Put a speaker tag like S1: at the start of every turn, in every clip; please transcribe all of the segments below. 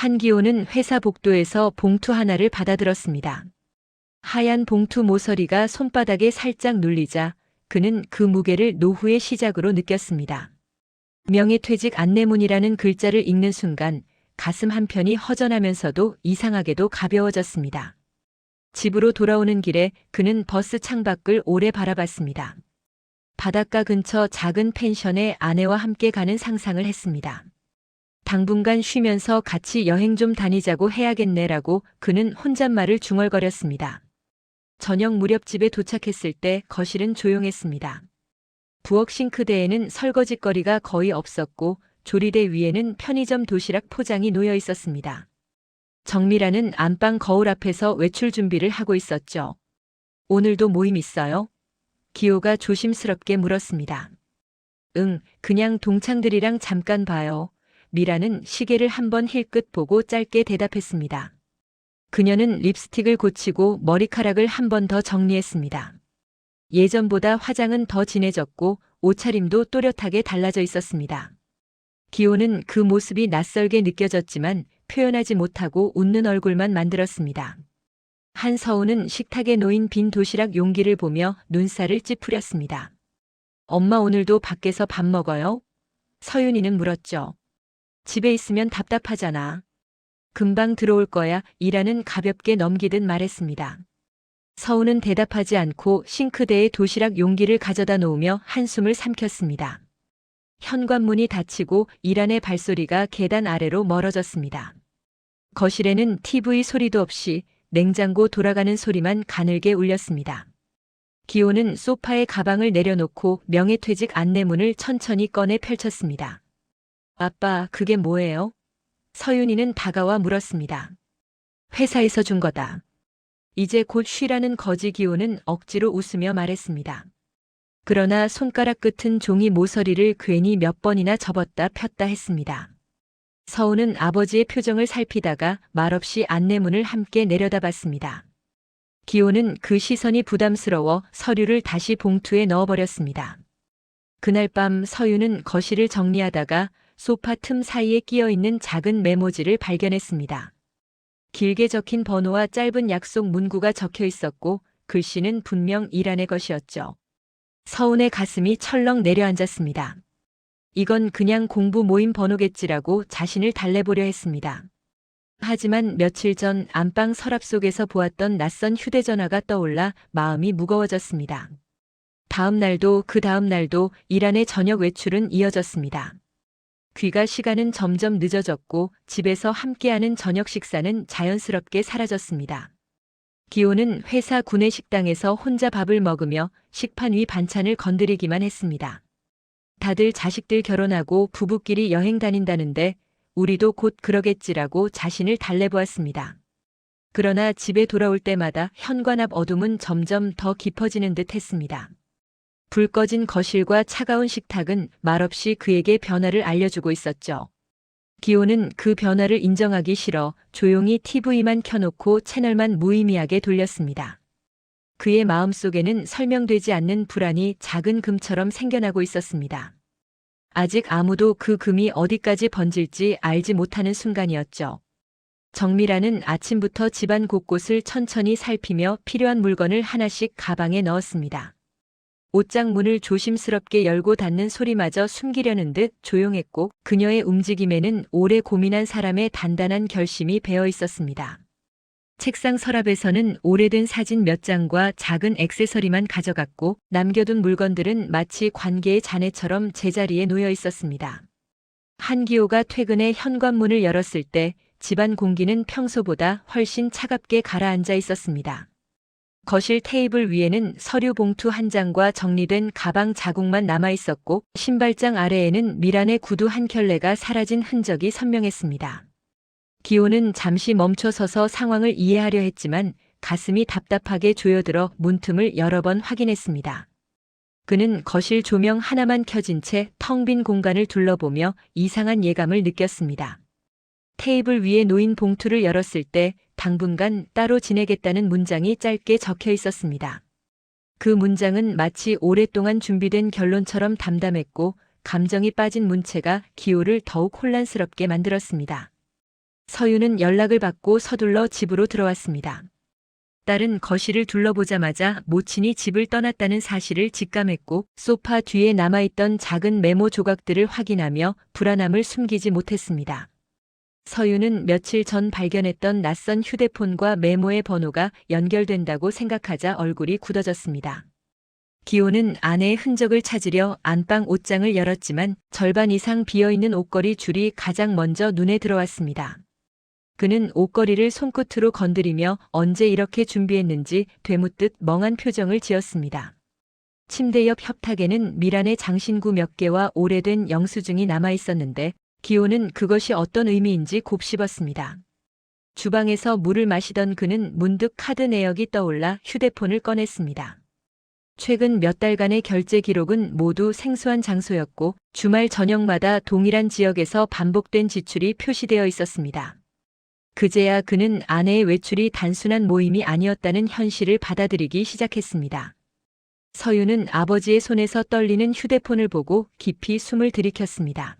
S1: 한기호는 회사 복도에서 봉투 하나를 받아들었습니다. 하얀 봉투 모서리가 손바닥에 살짝 눌리자 그는 그 무게를 노후의 시작으로 느꼈습니다. 명예퇴직 안내문이라는 글자를 읽는 순간 가슴 한편이 허전하면서도 이상하게도 가벼워졌습니다. 집으로 돌아오는 길에 그는 버스 창밖을 오래 바라봤습니다. 바닷가 근처 작은 펜션에 아내와 함께 가는 상상을 했습니다. 당분간 쉬면서 같이 여행 좀 다니자고 해야겠네라고 그는 혼잣말을 중얼거렸습니다. 저녁 무렵 집에 도착했을 때 거실은 조용했습니다. 부엌 싱크대에는 설거지거리가 거의 없었고 조리대 위에는 편의점 도시락 포장이 놓여 있었습니다. 정미라는 안방 거울 앞에서 외출 준비를 하고 있었죠. 오늘도 모임 있어요? 기호가 조심스럽게 물었습니다. 응, 그냥 동창들이랑 잠깐 봐요. 미라는 시계를 한번 힐끗 보고 짧게 대답했습니다. 그녀는 립스틱을 고치고 머리카락을 한 번 더 정리했습니다. 예전보다 화장은 더 진해졌고 옷차림도 또렷하게 달라져 있었습니다. 기호는 그 모습이 낯설게 느껴졌지만 표현하지 못하고 웃는 얼굴만 만들었습니다. 한서우는 식탁에 놓인 빈 도시락 용기를 보며 눈살을 찌푸렸습니다. 엄마 오늘도 밖에서 밥 먹어요? 서윤이는 물었죠. 집에 있으면 답답하잖아. 금방 들어올 거야. 이라는 가볍게 넘기듯 말했습니다. 서우는 대답하지 않고 싱크대에 도시락 용기를 가져다 놓으며 한숨을 삼켰습니다. 현관문이 닫히고 이란의 발소리가 계단 아래로 멀어졌습니다. 거실에는 TV 소리도 없이 냉장고 돌아가는 소리만 가늘게 울렸습니다. 기호는 소파에 가방을 내려놓고 명예퇴직 안내문을 천천히 꺼내 펼쳤습니다. 아빠, 그게 뭐예요? 서윤이는 다가와 물었습니다. 회사에서 준 거다. 이제 곧 쉬라는 거지. 기호는 억지로 웃으며 말했습니다. 그러나 손가락 끝은 종이 모서리를 괜히 몇 번이나 접었다 폈다 했습니다. 서우는 아버지의 표정을 살피다가 말없이 안내문을 함께 내려다봤습니다. 기호는 그 시선이 부담스러워 서류를 다시 봉투에 넣어버렸습니다. 그날 밤 서유는 거실을 정리하다가 소파 틈 사이에 끼어있는 작은 메모지를 발견했습니다. 길게 적힌 번호와 짧은 약속 문구가 적혀 있었고 글씨는 분명 이란의 것이었죠. 서운의 가슴이 철렁 내려앉았습니다. 이건 그냥 공부 모임 번호겠지라고 자신을 달래보려 했습니다. 하지만 며칠 전 안방 서랍 속에서 보았던 낯선 휴대전화가 떠올라 마음이 무거워졌습니다. 다음 날도 그 다음 날도 이란의 저녁 외출은 이어졌습니다. 귀가 시간은 점점 늦어졌고 집에서 함께하는 저녁 식사는 자연스럽게 사라졌습니다. 기호는 회사 구내식당에서 혼자 밥을 먹으며 식판 위 반찬을 건드리기만 했습니다. 다들 자식들 결혼하고 부부끼리 여행 다닌다는데 우리도 곧 그러겠지라고 자신을 달래보았습니다. 그러나 집에 돌아올 때마다 현관 앞 어둠은 점점 더 깊어지는 듯 했습니다. 불 꺼진 거실과 차가운 식탁은 말없이 그에게 변화를 알려주고 있었죠. 기호는 그 변화를 인정하기 싫어 조용히 TV만 켜놓고 채널만 무의미하게 돌렸습니다. 그의 마음속에는 설명되지 않는 불안이 작은 금처럼 생겨나고 있었습니다. 아직 아무도 그 금이 어디까지 번질지 알지 못하는 순간이었죠. 정미라는 아침부터 집안 곳곳을 천천히 살피며 필요한 물건을 하나씩 가방에 넣었습니다. 옷장 문을 조심스럽게 열고 닫는 소리마저 숨기려는 듯 조용했고 그녀의 움직임에는 오래 고민한 사람의 단단한 결심이 배어 있었습니다. 책상 서랍에서는 오래된 사진 몇 장과 작은 액세서리만 가져갔고 남겨둔 물건들은 마치 관계의 잔해처럼 제자리에 놓여 있었습니다. 한기호가 퇴근해 현관문을 열었을 때 집안 공기는 평소보다 훨씬 차갑게 가라앉아 있었습니다. 거실 테이블 위에는 서류 봉투 한 장과 정리된 가방 자국만 남아 있었고 신발장 아래에는 미란의 구두 한 켤레가 사라진 흔적이 선명했습니다. 기호는 잠시 멈춰서서 상황을 이해하려 했지만 가슴이 답답하게 조여들어 문틈을 여러 번 확인했습니다. 그는 거실 조명 하나만 켜진 채 텅 빈 공간을 둘러보며 이상한 예감을 느꼈습니다. 테이블 위에 놓인 봉투를 열었을 때 당분간 따로 지내겠다는 문장이 짧게 적혀 있었습니다. 그 문장은 마치 오랫동안 준비된 결론처럼 담담했고 감정이 빠진 문체가 기호를 더욱 혼란스럽게 만들었습니다. 서유는 연락을 받고 서둘러 집으로 들어왔습니다. 딸은 거실을 둘러보자마자 모친이 집을 떠났다는 사실을 직감했고 소파 뒤에 남아있던 작은 메모 조각들을 확인하며 불안함을 숨기지 못했습니다. 서유는 며칠 전 발견했던 낯선 휴대폰과 메모의 번호가 연결된다고 생각하자 얼굴이 굳어졌습니다. 기호는 아내의 흔적을 찾으려 안방 옷장을 열었지만 절반 이상 비어있는 옷걸이 줄이 가장 먼저 눈에 들어왔습니다. 그는 옷걸이를 손끝으로 건드리며 언제 이렇게 준비했는지 되묻듯 멍한 표정을 지었습니다. 침대 옆 협탁에는 미란의 장신구 몇 개와 오래된 영수증이 남아 있었는데 기호는 그것이 어떤 의미인지 곱씹었습니다. 주방에서 물을 마시던 그는 문득 카드 내역이 떠올라 휴대폰을 꺼냈습니다. 최근 몇 달간의 결제 기록은 모두 생소한 장소였고 주말 저녁마다 동일한 지역에서 반복된 지출이 표시되어 있었습니다. 그제야 그는 아내의 외출이 단순한 모임이 아니었다는 현실을 받아들이기 시작했습니다. 서유는 아버지의 손에서 떨리는 휴대폰을 보고 깊이 숨을 들이켰습니다.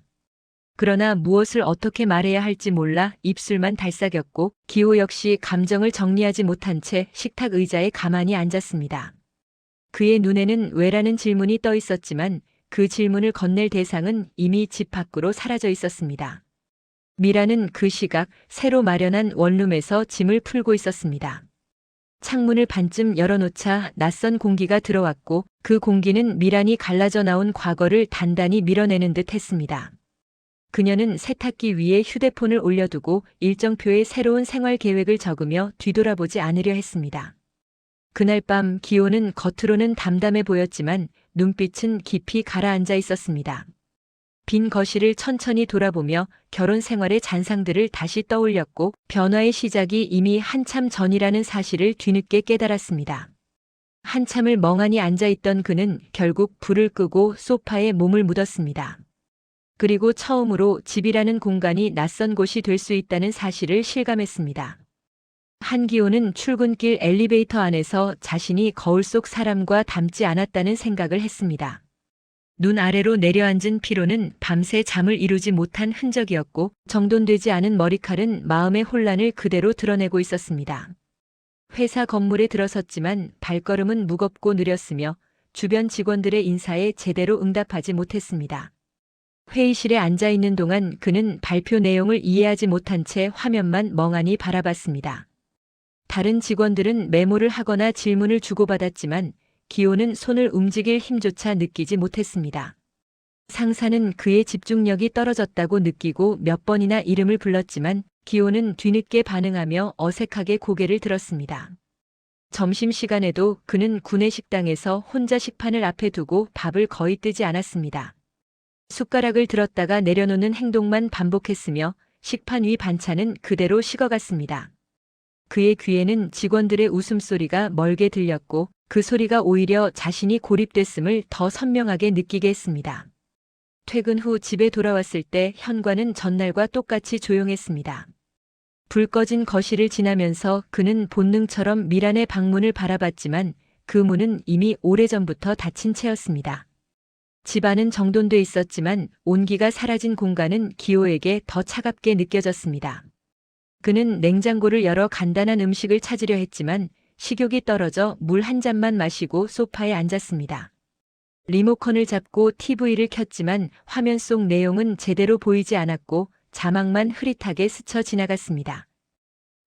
S1: 그러나 무엇을 어떻게 말해야 할지 몰라 입술만 달싹였고 기호 역시 감정을 정리하지 못한 채 식탁 의자에 가만히 앉았습니다. 그의 눈에는 왜라는 질문이 떠 있었지만 그 질문을 건넬 대상은 이미 집 밖으로 사라져 있었습니다. 미라는 그 시각 새로 마련한 원룸에서 짐을 풀고 있었습니다. 창문을 반쯤 열어놓자 낯선 공기가 들어왔고 그 공기는 미란이 갈라져 나온 과거를 단단히 밀어내는 듯 했습니다. 그녀는 세탁기 위에 휴대폰을 올려두고 일정표의 새로운 생활 계획을 적으며 뒤돌아보지 않으려 했습니다. 그날 밤 기호는 겉으로는 담담해 보였지만 눈빛은 깊이 가라앉아 있었습니다. 빈 거실을 천천히 돌아보며 결혼 생활의 잔상들을 다시 떠올렸고 변화의 시작이 이미 한참 전이라는 사실을 뒤늦게 깨달았습니다. 한참을 멍하니 앉아있던 그는 결국 불을 끄고 소파에 몸을 묻었습니다. 그리고 처음으로 집이라는 공간이 낯선 곳이 될 수 있다는 사실을 실감했습니다. 한기호는 출근길 엘리베이터 안에서 자신이 거울 속 사람과 닮지 않았다는 생각을 했습니다. 눈 아래로 내려앉은 피로는 밤새 잠을 이루지 못한 흔적이었고 정돈되지 않은 머리칼은 마음의 혼란을 그대로 드러내고 있었습니다. 회사 건물에 들어섰지만 발걸음은 무겁고 느렸으며 주변 직원들의 인사에 제대로 응답하지 못했습니다. 회의실에 앉아 있는 동안 그는 발표 내용을 이해하지 못한 채 화면만 멍하니 바라봤습니다. 다른 직원들은 메모를 하거나 질문을 주고받았지만 기호는 손을 움직일 힘조차 느끼지 못했습니다. 상사는 그의 집중력이 떨어졌다고 느끼고 몇 번이나 이름을 불렀지만 기호는 뒤늦게 반응하며 어색하게 고개를 들었습니다. 점심시간에도 그는 구내식당에서 혼자 식판을 앞에 두고 밥을 거의 뜨지 않았습니다. 숟가락을 들었다가 내려놓는 행동만 반복했으며 식판 위 반찬은 그대로 식어갔습니다. 그의 귀에는 직원들의 웃음소리가 멀게 들렸고 그 소리가 오히려 자신이 고립됐음을 더 선명하게 느끼게 했습니다. 퇴근 후 집에 돌아왔을 때 현관은 전날과 똑같이 조용했습니다. 불 꺼진 거실을 지나면서 그는 본능처럼 미란의 방문을 바라봤지만 그 문은 이미 오래전부터 닫힌 채였습니다. 집안은 정돈돼 있었지만 온기가 사라진 공간은 기호에게 더 차갑게 느껴졌습니다. 그는 냉장고를 열어 간단한 음식을 찾으려 했지만 식욕이 떨어져 물 한 잔만 마시고 소파에 앉았습니다. 리모컨을 잡고 TV를 켰지만 화면 속 내용은 제대로 보이지 않았고 자막만 흐릿하게 스쳐 지나갔습니다.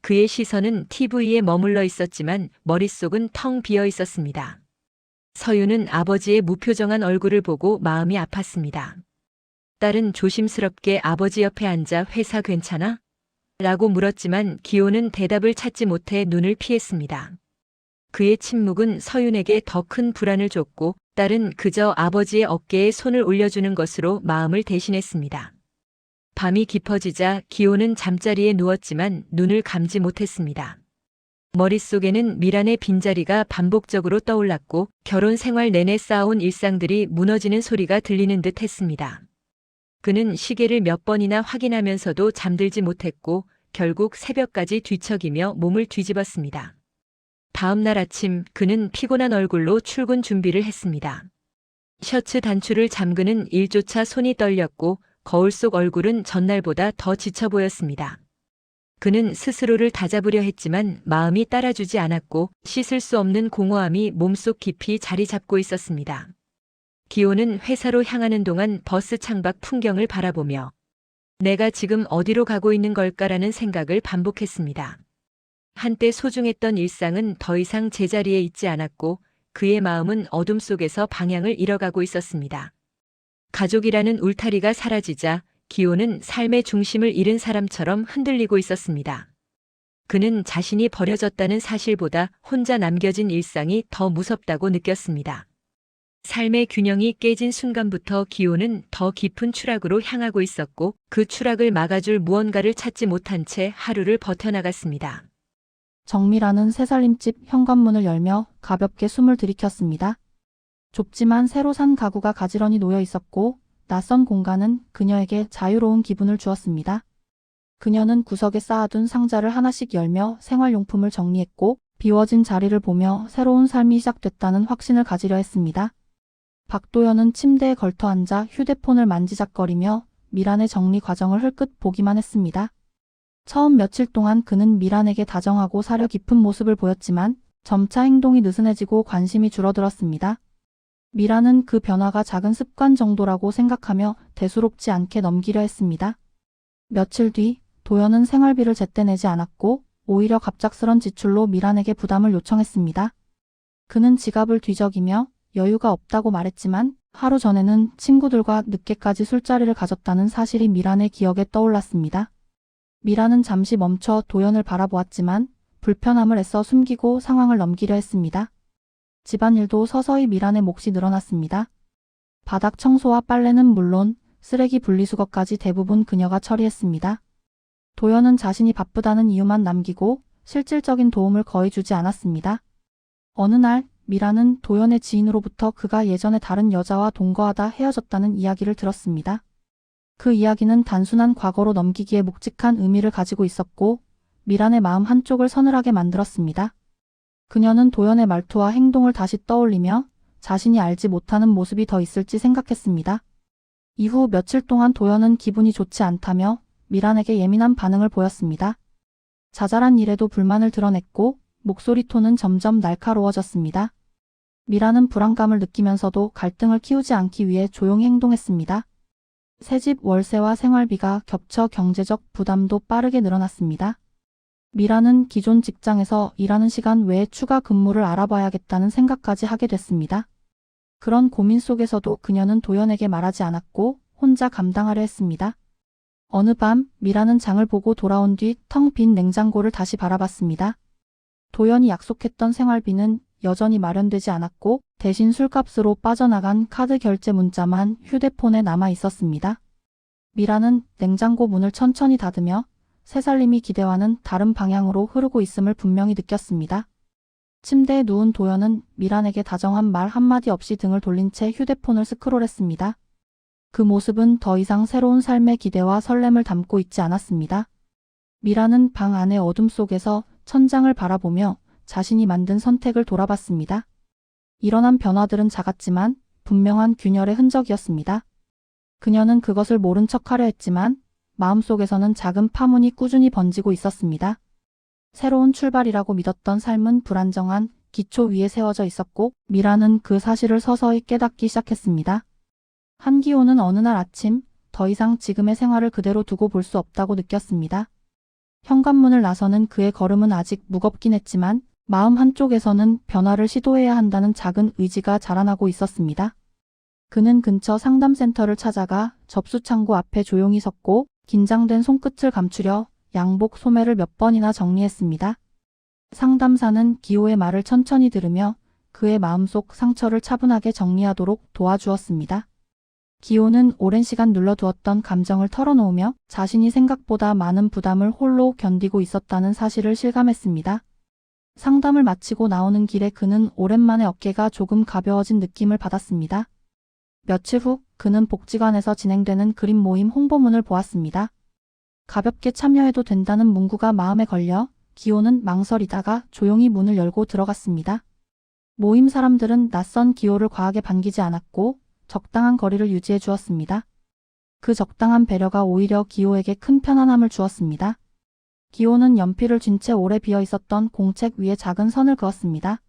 S1: 그의 시선은 TV에 머물러 있었지만 머릿속은 텅 비어 있었습니다. 서유는 아버지의 무표정한 얼굴을 보고 마음이 아팠습니다. 딸은 조심스럽게 아버지 옆에 앉아 회사 괜찮아? 라고 물었지만 기호는 대답을 찾지 못해 눈을 피했습니다. 그의 침묵은 서윤에게 더 큰 불안을 줬고 딸은 그저 아버지의 어깨에 손을 올려주는 것으로 마음을 대신했습니다. 밤이 깊어지자 기호는 잠자리에 누웠지만 눈을 감지 못했습니다. 머릿속에는 미란의 빈자리가 반복적으로 떠올랐고 결혼 생활 내내 쌓아온 일상들이 무너지는 소리가 들리는 듯 했습니다. 그는 시계를 몇 번이나 확인하면서도 잠들지 못했고 결국 새벽까지 뒤척이며 몸을 뒤집었습니다. 다음 날 아침 그는 피곤한 얼굴로 출근 준비를 했습니다. 셔츠 단추를 잠그는 일조차 손이 떨렸고 거울 속 얼굴은 전날보다 더 지쳐 보였습니다. 그는 스스로를 다잡으려 했지만 마음이 따라주지 않았고 씻을 수 없는 공허함이 몸속 깊이 자리 잡고 있었습니다. 기호는 회사로 향하는 동안 버스 창밖 풍경을 바라보며 내가 지금 어디로 가고 있는 걸까라는 생각을 반복했습니다. 한때 소중했던 일상은 더 이상 제자리에 있지 않았고 그의 마음은 어둠 속에서 방향을 잃어가고 있었습니다. 가족이라는 울타리가 사라지자 기호는 삶의 중심을 잃은 사람처럼 흔들리고 있었습니다. 그는 자신이 버려졌다는 사실보다 혼자 남겨진 일상이 더 무섭다고 느꼈습니다. 삶의 균형이 깨진 순간부터 기호는 더 깊은 추락으로 향하고 있었고 그 추락을 막아줄 무언가를 찾지 못한 채 하루를 버텨나갔습니다.
S2: 정미라는 새살림집 현관문을 열며 가볍게 숨을 들이켰습니다. 좁지만 새로 산 가구가 가지런히 놓여 있었고 낯선 공간은 그녀에게 자유로운 기분을 주었습니다. 그녀는 구석에 쌓아둔 상자를 하나씩 열며 생활용품을 정리했고 비워진 자리를 보며 새로운 삶이 시작됐다는 확신을 가지려 했습니다. 박도연은 침대에 걸터 앉아 휴대폰을 만지작거리며 미란의 정리 과정을 흘끗 보기만 했습니다. 처음 며칠 동안 그는 미란에게 다정하고 사려 깊은 모습을 보였지만 점차 행동이 느슨해지고 관심이 줄어들었습니다. 미란은 그 변화가 작은 습관 정도라고 생각하며 대수롭지 않게 넘기려 했습니다. 며칠 뒤 도연은 생활비를 제때 내지 않았고 오히려 갑작스런 지출로 미란에게 부담을 요청했습니다. 그는 지갑을 뒤적이며 여유가 없다고 말했지만 하루 전에는 친구들과 늦게까지 술자리를 가졌다는 사실이 미란의 기억에 떠올랐습니다. 미란은 잠시 멈춰 도연을 바라보았지만 불편함을 애써 숨기고 상황을 넘기려 했습니다. 집안일도 서서히 미란의 몫이 늘어났습니다. 바닥 청소와 빨래는 물론 쓰레기 분리수거까지 대부분 그녀가 처리했습니다. 도연은 자신이 바쁘다는 이유만 남기고 실질적인 도움을 거의 주지 않았습니다. 어느 날 미란은 도연의 지인으로부터 그가 예전에 다른 여자와 동거하다 헤어졌다는 이야기를 들었습니다. 그 이야기는 단순한 과거로 넘기기에 묵직한 의미를 가지고 있었고 미란의 마음 한쪽을 서늘하게 만들었습니다. 그녀는 도연의 말투와 행동을 다시 떠올리며 자신이 알지 못하는 모습이 더 있을지 생각했습니다. 이후 며칠 동안 도연은 기분이 좋지 않다며 미란에게 예민한 반응을 보였습니다. 자잘한 일에도 불만을 드러냈고 목소리 톤은 점점 날카로워졌습니다. 미란은 불안감을 느끼면서도 갈등을 키우지 않기 위해 조용히 행동했습니다. 새집 월세와 생활비가 겹쳐 경제적 부담도 빠르게 늘어났습니다. 미란은 기존 직장에서 일하는 시간 외에 추가 근무를 알아봐야겠다는 생각까지 하게 됐습니다. 그런 고민 속에서도 그녀는 도연에게 말하지 않았고 혼자 감당하려 했습니다. 어느 밤 미란은 장을 보고 돌아온 뒤 텅 빈 냉장고를 다시 바라봤습니다. 도연이 약속했던 생활비는 여전히 마련되지 않았고 대신 술값으로 빠져나간 카드 결제 문자만 휴대폰에 남아 있었습니다. 미란은 냉장고 문을 천천히 닫으며 새살림이 기대와는 다른 방향으로 흐르고 있음을 분명히 느꼈습니다. 침대에 누운 도연은 미란에게 다정한 말 한마디 없이 등을 돌린 채 휴대폰을 스크롤했습니다. 그 모습은 더 이상 새로운 삶의 기대와 설렘을 담고 있지 않았습니다. 미란은 방 안의 어둠 속에서 천장을 바라보며 자신이 만든 선택을 돌아봤습니다. 일어난 변화들은 작았지만 분명한 균열의 흔적이었습니다. 그녀는 그것을 모른 척하려 했지만 마음속에서는 작은 파문이 꾸준히 번지고 있었습니다. 새로운 출발이라고 믿었던 삶은 불안정한 기초 위에 세워져 있었고 미란은 그 사실을 서서히 깨닫기 시작했습니다. 한기호는 어느 날 아침 더 이상 지금의 생활을 그대로 두고 볼 수 없다고 느꼈습니다. 현관문을 나서는 그의 걸음은 아직 무겁긴 했지만 마음 한쪽에서는 변화를 시도해야 한다는 작은 의지가 자라나고 있었습니다. 그는 근처 상담센터를 찾아가 접수 창구 앞에 조용히 섰고 긴장된 손끝을 감추려 양복 소매를 몇 번이나 정리했습니다. 상담사는 기호의 말을 천천히 들으며 그의 마음속 상처를 차분하게 정리하도록 도와주었습니다. 기호는 오랜 시간 눌러두었던 감정을 털어놓으며 자신이 생각보다 많은 부담을 홀로 견디고 있었다는 사실을 실감했습니다. 상담을 마치고 나오는 길에 그는 오랜만에 어깨가 조금 가벼워진 느낌을 받았습니다. 며칠 후 그는 복지관에서 진행되는 그림 모임 홍보문을 보았습니다. 가볍게 참여해도 된다는 문구가 마음에 걸려 기호는 망설이다가 조용히 문을 열고 들어갔습니다. 모임 사람들은 낯선 기호를 과하게 반기지 않았고 적당한 거리를 유지해 주었습니다. 그 적당한 배려가 오히려 기호에게 큰 편안함을 주었습니다. 기호는 연필을 쥔 채 오래 비어 있었던 공책 위에 작은 선을 그었습니다.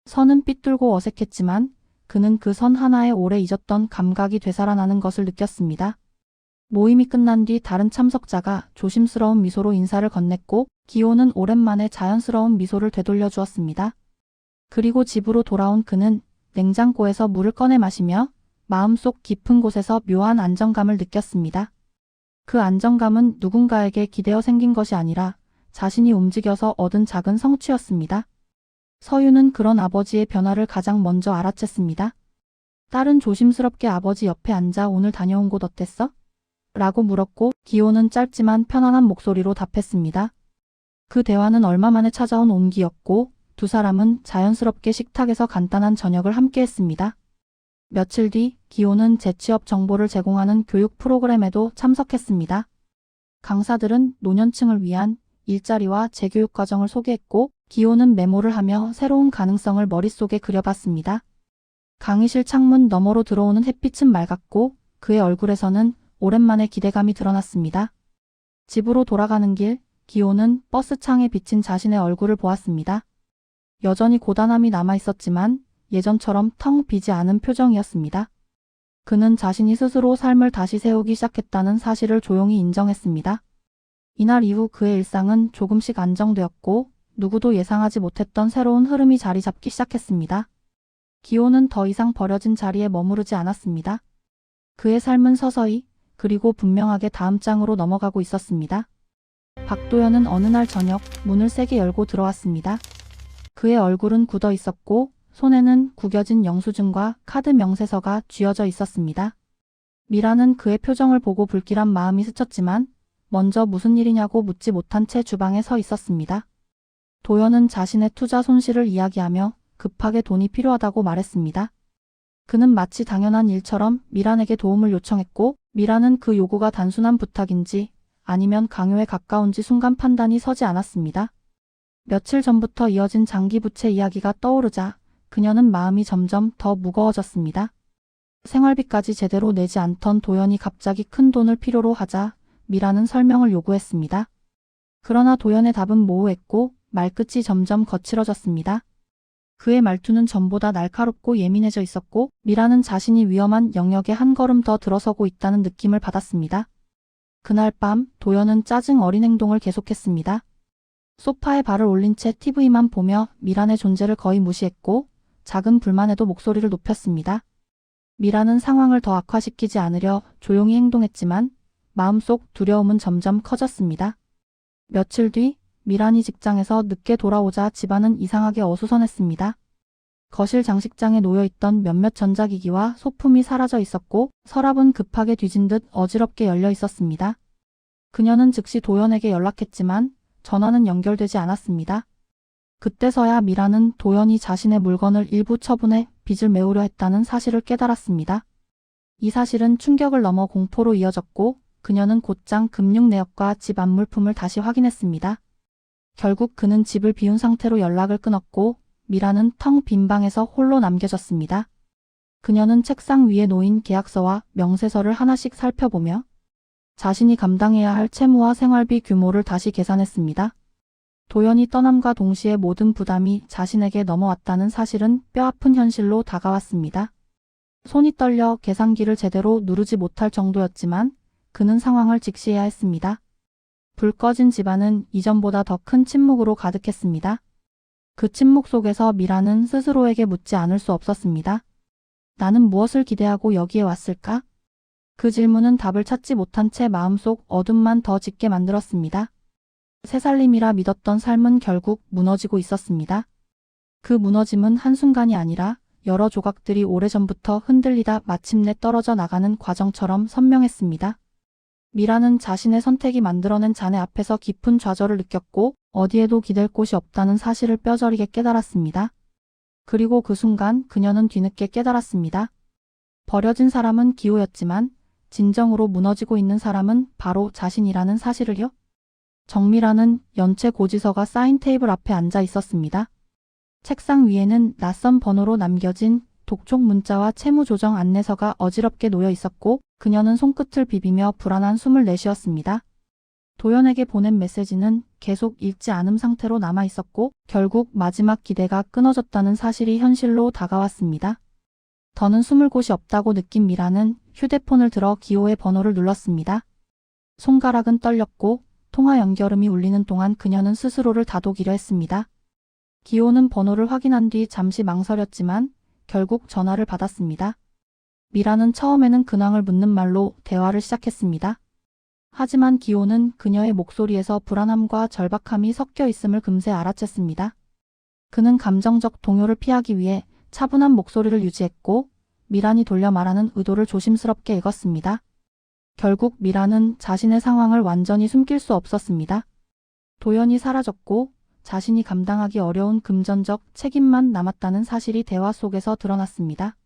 S2: 선은 삐뚤고 어색했지만 그는 그 선 하나에 오래 잊었던 감각이 되살아나는 것을 느꼈습니다. 모임이 끝난 뒤 다른 참석자가 조심스러운 미소로 인사를 건넸고 기호는 오랜만에 자연스러운 미소를 되돌려 주었습니다. 그리고 집으로 돌아온 그는 냉장고에서 물을 꺼내 마시며 마음속 깊은 곳에서 묘한 안정감을 느꼈습니다. 그 안정감은 누군가에게 기대어 생긴 것이 아니라 자신이 움직여서 얻은 작은 성취였습니다. 서유는 그런 아버지의 변화를 가장 먼저 알아챘습니다. 딸은 조심스럽게 아버지 옆에 앉아 오늘 다녀온 곳 어땠어? 라고 물었고 기호는 짧지만 편안한 목소리로 답했습니다. 그 대화는 얼마 만에 찾아온 온기였고 두 사람은 자연스럽게 식탁에서 간단한 저녁을 함께 했습니다. 며칠 뒤 기호는 재취업 정보를 제공하는 교육 프로그램에도 참석했습니다. 강사들은 노년층을 위한 일자리와 재교육 과정을 소개했고 기호는 메모를 하며 새로운 가능성을 머릿속에 그려봤습니다. 강의실 창문 너머로 들어오는 햇빛은 맑았고 그의 얼굴에서는 오랜만에 기대감이 드러났습니다. 집으로 돌아가는 길 기호는 버스 창에 비친 자신의 얼굴을 보았습니다. 여전히 고단함이 남아있었지만 예전처럼 텅 비지 않은 표정이었습니다. 그는 자신이 스스로 삶을 다시 세우기 시작했다는 사실을 조용히 인정했습니다. 이날 이후 그의 일상은 조금씩 안정되었고 누구도 예상하지 못했던 새로운 흐름이 자리 잡기 시작했습니다. 기호는 더 이상 버려진 자리에 머무르지 않았습니다. 그의 삶은 서서히 그리고 분명하게 다음 장으로 넘어가고 있었습니다. 박도연은 어느 날 저녁 문을 세게 열고 들어왔습니다. 그의 얼굴은 굳어 있었고 손에는 구겨진 영수증과 카드 명세서가 쥐어져 있었습니다. 미라는 그의 표정을 보고 불길한 마음이 스쳤지만 먼저 무슨 일이냐고 묻지 못한 채 주방에 서 있었습니다. 도연은 자신의 투자 손실을 이야기하며 급하게 돈이 필요하다고 말했습니다. 그는 마치 당연한 일처럼 미란에게 도움을 요청했고 미라는 그 요구가 단순한 부탁인지 아니면 강요에 가까운지 순간 판단이 서지 않았습니다. 며칠 전부터 이어진 장기 부채 이야기가 떠오르자 그녀는 마음이 점점 더 무거워졌습니다. 생활비까지 제대로 내지 않던 도연이 갑자기 큰 돈을 필요로 하자 미라는 설명을 요구했습니다. 그러나 도연의 답은 모호했고 말끝이 점점 거칠어졌습니다. 그의 말투는 전보다 날카롭고 예민해져 있었고 미라는 자신이 위험한 영역에 한 걸음 더 들어서고 있다는 느낌을 받았습니다. 그날 밤 도연은 짜증 어린 행동을 계속했습니다. 소파에 발을 올린 채 TV만 보며 미란의 존재를 거의 무시했고 작은 불만에도 목소리를 높였습니다. 미라는 상황을 더 악화시키지 않으려 조용히 행동했지만 마음속 두려움은 점점 커졌습니다. 며칠 뒤 미란이 직장에서 늦게 돌아오자 집안은 이상하게 어수선했습니다. 거실 장식장에 놓여있던 몇몇 전자기기와 소품이 사라져 있었고 서랍은 급하게 뒤진 듯 어지럽게 열려 있었습니다. 그녀는 즉시 도연에게 연락했지만 전화는 연결되지 않았습니다. 그때서야 미라는 도연이 자신의 물건을 일부 처분해 빚을 메우려 했다는 사실을 깨달았습니다. 이 사실은 충격을 넘어 공포로 이어졌고 그녀는 곧장 금융 내역과 집 안물품을 다시 확인했습니다. 결국 그는 집을 비운 상태로 연락을 끊었고 미라는 텅 빈 방에서 홀로 남겨졌습니다. 그녀는 책상 위에 놓인 계약서와 명세서를 하나씩 살펴보며 자신이 감당해야 할 채무와 생활비 규모를 다시 계산했습니다. 도연이 떠남과 동시에 모든 부담이 자신에게 넘어왔다는 사실은 뼈아픈 현실로 다가왔습니다. 손이 떨려 계산기를 제대로 누르지 못할 정도였지만 그는 상황을 직시해야 했습니다. 불 꺼진 집안은 이전보다 더 큰 침묵으로 가득했습니다. 그 침묵 속에서 미라는 스스로에게 묻지 않을 수 없었습니다. 나는 무엇을 기대하고 여기에 왔을까? 그 질문은 답을 찾지 못한 채 마음속 어둠만 더 짙게 만들었습니다. 새살림이라 믿었던 삶은 결국 무너지고 있었습니다. 그 무너짐은 한순간이 아니라 여러 조각들이 오래전부터 흔들리다 마침내 떨어져 나가는 과정처럼 선명했습니다. 미라는 자신의 선택이 만들어낸 잔해 앞에서 깊은 좌절을 느꼈고 어디에도 기댈 곳이 없다는 사실을 뼈저리게 깨달았습니다. 그리고 그 순간 그녀는 뒤늦게 깨달았습니다. 버려진 사람은 기호였지만 진정으로 무너지고 있는 사람은 바로 자신이라는 사실을요. 정미라는 연체 고지서가 쌓인 테이블 앞에 앉아 있었습니다. 책상 위에는 낯선 번호로 남겨진 독촉 문자와 채무 조정 안내서가 어지럽게 놓여 있었고 그녀는 손끝을 비비며 불안한 숨을 내쉬었습니다. 도연에게 보낸 메시지는 계속 읽지 않은 상태로 남아 있었고 결국 마지막 기대가 끊어졌다는 사실이 현실로 다가왔습니다. 더는 숨을 곳이 없다고 느낀 미라는 휴대폰을 들어 기호의 번호를 눌렀습니다. 손가락은 떨렸고 통화 연결음이 울리는 동안 그녀는 스스로를 다독이려 했습니다. 기호는 번호를 확인한 뒤 잠시 망설였지만 결국 전화를 받았습니다. 미라는 처음에는 근황을 묻는 말로 대화를 시작했습니다. 하지만 기호는 그녀의 목소리에서 불안함과 절박함이 섞여 있음을 금세 알아챘습니다. 그는 감정적 동요를 피하기 위해 차분한 목소리를 유지했고 미란이 돌려 말하는 의도를 조심스럽게 읽었습니다. 결국 미라는 자신의 상황을 완전히 숨길 수 없었습니다. 도연이 사라졌고 자신이 감당하기 어려운 금전적 책임만 남았다는 사실이 대화 속에서 드러났습니다.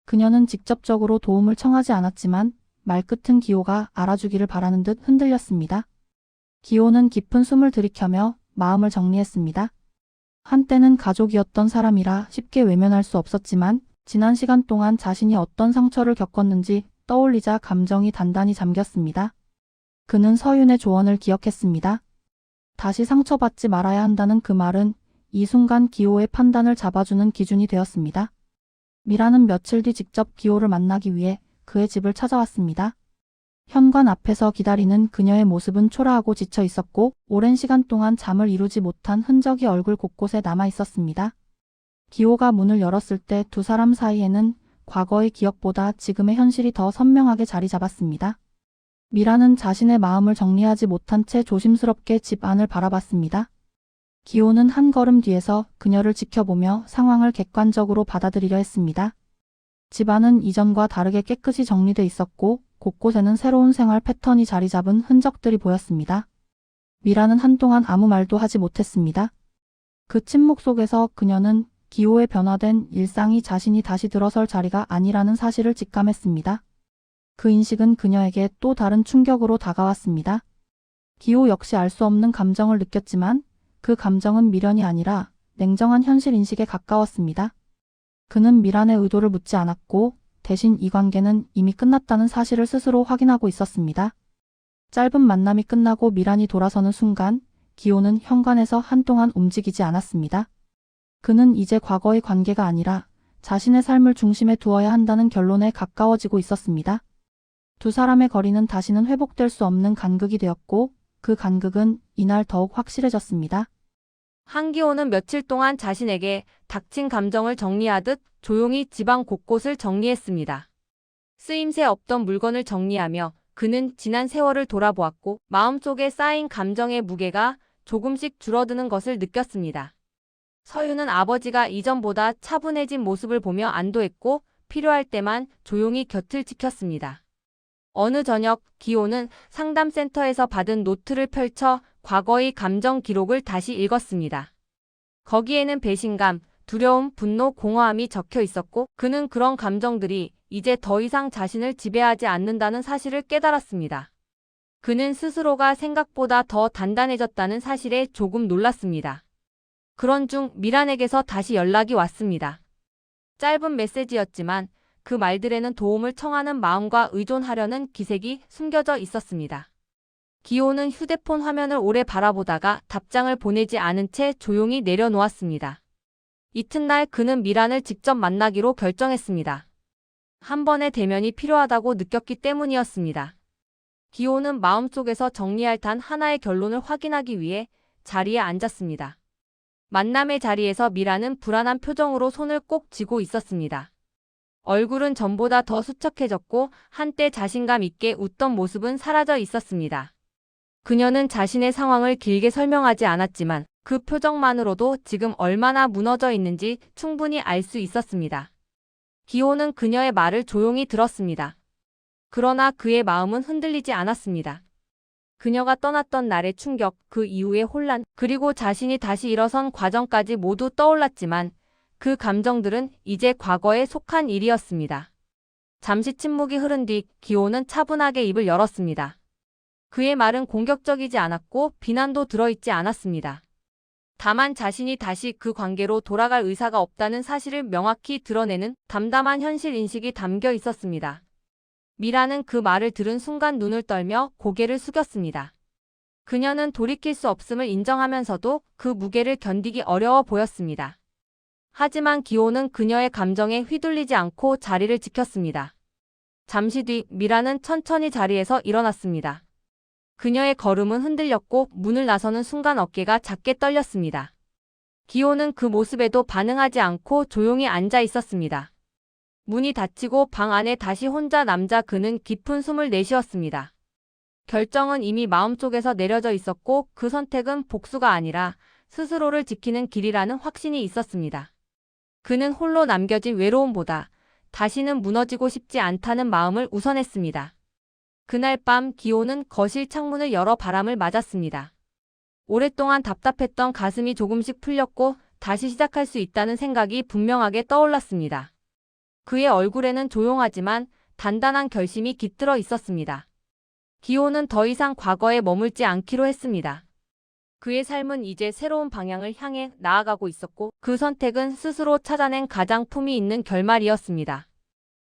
S2: 그녀는 직접적으로 도움을 청하지 않았지만 말끝은 기호가 알아주기를 바라는 듯 흔들렸습니다. 기호는 깊은 숨을 들이켜며 마음을 정리했습니다. 한때는 가족이었던 사람이라 쉽게 외면할 수 없었지만 지난 시간 동안 자신이 어떤 상처를 겪었는지 떠올리자 감정이 단단히 잠겼습니다. 그는 서윤의 조언을 기억했습니다. 다시 상처받지 말아야 한다는 그 말은 이 순간 기호의 판단을 잡아주는 기준이 되었습니다. 미라는 며칠 뒤 직접 기호를 만나기 위해 그의 집을 찾아왔습니다. 현관 앞에서 기다리는 그녀의 모습은 초라하고 지쳐 있었고 오랜 시간 동안 잠을 이루지 못한 흔적이 얼굴 곳곳에 남아 있었습니다. 기호가 문을 열었을 때 두 사람 사이에는 과거의 기억보다 지금의 현실이 더 선명하게 자리 잡았습니다. 미라는 자신의 마음을 정리하지 못한 채 조심스럽게 집 안을 바라봤습니다. 기호는 한 걸음 뒤에서 그녀를 지켜보며 상황을 객관적으로 받아들이려 했습니다. 집안은 이전과 다르게 깨끗이 정리돼 있었고 곳곳에는 새로운 생활 패턴이 자리 잡은 흔적들이 보였습니다. 미라는 한동안 아무 말도 하지 못했습니다. 그 침묵 속에서 그녀는 기호의 변화된 일상이 자신이 다시 들어설 자리가 아니라는 사실을 직감했습니다. 그 인식은 그녀에게 또 다른 충격으로 다가왔습니다. 기호 역시 알 수 없는 감정을 느꼈지만 그 감정은 미련이 아니라 냉정한 현실 인식에 가까웠습니다. 그는 미란의 의도를 묻지 않았고 대신 이 관계는 이미 끝났다는 사실을 스스로 확인하고 있었습니다. 짧은 만남이 끝나고 미란이 돌아서는 순간 기호는 현관에서 한동안 움직이지 않았습니다. 그는 이제 과거의 관계가 아니라 자신의 삶을 중심에 두어야 한다는 결론에 가까워지고 있었습니다. 두 사람의 거리는 다시는 회복될 수 없는 간극이 되었고 그 간극은 이날 더욱 확실해졌습니다.
S3: 한기호는 며칠 동안 자신에게 닥친 감정을 정리하듯 조용히 집안 곳곳을 정리했습니다. 쓰임새 없던 물건을 정리하며 그는 지난 세월을 돌아보았고 마음속에 쌓인 감정의 무게가 조금씩 줄어드는 것을 느꼈습니다. 서윤은 아버지가 이전보다 차분해진 모습을 보며 안도했고 필요할 때만 조용히 곁을 지켰습니다. 어느 저녁 기호는 상담센터에서 받은 노트를 펼쳐 과거의 감정 기록을 다시 읽었습니다. 거기에는 배신감, 두려움, 분노, 공허함이 적혀 있었고 그는 그런 감정들이 이제 더 이상 자신을 지배하지 않는다는 사실을 깨달았습니다. 그는 스스로가 생각보다 더 단단해졌다는 사실에 조금 놀랐습니다. 그런 중 미란에게서 다시 연락이 왔습니다. 짧은 메시지였지만 그 말들에는 도움을 청하는 마음과 의존하려는 기색이 숨겨져 있었습니다. 기호는 휴대폰 화면을 오래 바라보다가 답장을 보내지 않은 채 조용히 내려놓았습니다. 이튿날 그는 미란을 직접 만나기로 결정했습니다. 한 번의 대면이 필요하다고 느꼈기 때문이었습니다. 기호는 마음속에서 정리할 단 하나의 결론을 확인하기 위해 자리에 앉았습니다. 만남의 자리에서 미란은 불안한 표정으로 손을 꼭 쥐고 있었습니다. 얼굴은 전보다 더 수척해졌고 한때 자신감 있게 웃던 모습은 사라져 있었습니다. 그녀는 자신의 상황을 길게 설명하지 않았지만 그 표정만으로도 지금 얼마나 무너져 있는지 충분히 알 수 있었습니다. 기호는 그녀의 말을 조용히 들었습니다. 그러나 그의 마음은 흔들리지 않았습니다. 그녀가 떠났던 날의 충격, 그 이후의 혼란, 그리고 자신이 다시 일어선 과정까지 모두 떠올랐지만 그 감정들은 이제 과거에 속한 일이었습니다. 잠시 침묵이 흐른 뒤 기호는 차분하게 입을 열었습니다. 그의 말은 공격적이지 않았고 비난도 들어있지 않았습니다. 다만 자신이 다시 그 관계로 돌아갈 의사가 없다는 사실을 명확히 드러내는 담담한 현실 인식이 담겨 있었습니다. 미라는 그 말을 들은 순간 눈을 떨며 고개를 숙였습니다. 그녀는 돌이킬 수 없음을 인정하면서도 그 무게를 견디기 어려워 보였습니다. 하지만 기호는 그녀의 감정에 휘둘리지 않고 자리를 지켰습니다. 잠시 뒤 미라는 천천히 자리에서 일어났습니다. 그녀의 걸음은 흔들렸고 문을 나서는 순간 어깨가 작게 떨렸습니다. 기호는 그 모습에도 반응하지 않고 조용히 앉아 있었습니다. 문이 닫히고 방 안에 다시 혼자 남자 그는 깊은 숨을 내쉬었습니다. 결정은 이미 마음속에서 내려져 있었고 그 선택은 복수가 아니라 스스로를 지키는 길이라는 확신이 있었습니다. 그는 홀로 남겨진 외로움보다 다시는 무너지고 싶지 않다는 마음을 우선했습니다. 그날 밤 기호는 거실 창문을 열어 바람을 맞았습니다. 오랫동안 답답했던 가슴이 조금씩 풀렸고 다시 시작할 수 있다는 생각이 분명하게 떠올랐습니다. 그의 얼굴에는 조용하지만 단단한 결심이 깃들어 있었습니다. 기호는 더 이상 과거에 머물지 않기로 했습니다. 그의 삶은 이제 새로운 방향을 향해 나아가고 있었고 그 선택은 스스로 찾아낸 가장 품위 있는 결말이었습니다.